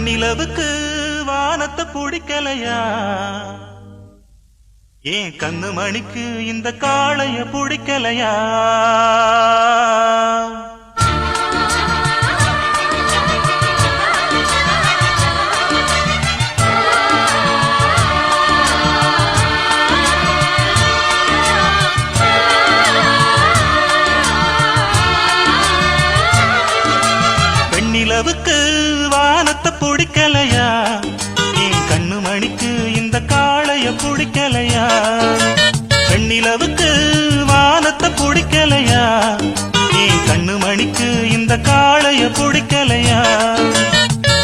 வெண்ணிலவுக்கு வானத்தை பிடிக்கலையா? ஏன் கண்ணு மணிக்கு இந்த காளைய பிடிக்கலையா? வெண்ணிலவுக்கு வானத்தை பிடிக்கலையா? ஏன் கண்ணு மணிக்கு இந்த காளைய பிடிக்கலையா? வெண்ணிலவுக்கு வானத்தை பிடிக்கலையா? ஏன் கண்ணு மணிக்கு இந்த காளைய பிடிக்கலையா?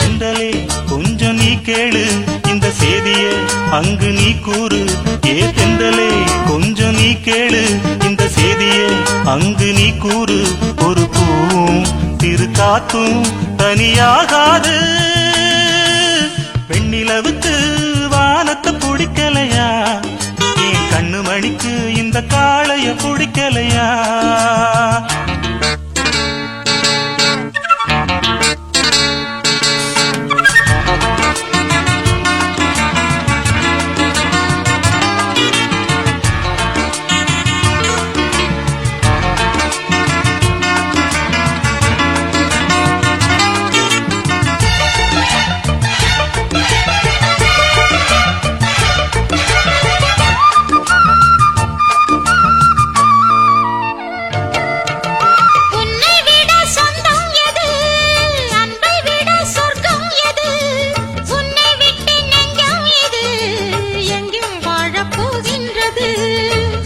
செந்தலே கொஞ்சம் நீ கேளு இந்த செய்திய அங்கு நீ கூறு. ஏ செந்தலே கொஞ்சம் நீ கேளு இந்த செய்திய அங்கு நீ கூறு. ஒரு பூவும் திரு காத்தும் தனியாகாது. வெண்ணிலவுக்கு வானத்தை பிடிக்கலையா? ஏன் கண்ணு மணிக்கு இந்த காளைய பிடிக்கலையா?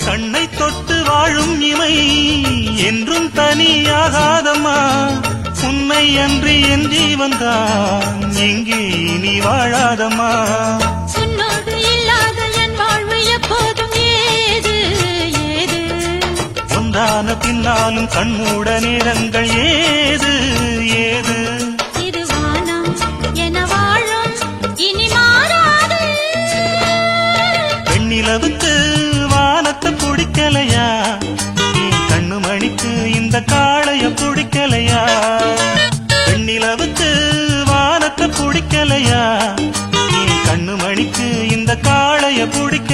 கண்ணை தொட்டு வாழும் இமை என்றும் தனியாகாதம்மா. உன்னை அன்றி என் ஜீவன்தான் எங்கே நீ வாழாதம்மா. உன்னோடு இல்லாத என் வாழ்வு எப்போதும் ஏது ஏது. ஒன்றான பின்னாலும் கண்மூட நேரங்கள் ஏது ஏது. இது வானம் என வாழும் இனி மாறாது. வெண்ணிலவுக்கு வானத்தை பிடிக்கலையா? கண்ணு மணிக்கு இந்த காளைய பிடிக்கலையா? வெண்ணிலவுக்கு வானத்தை பிடிக்கலையா? கண்ணு மணிக்கு இந்த காளைய பிடிக்க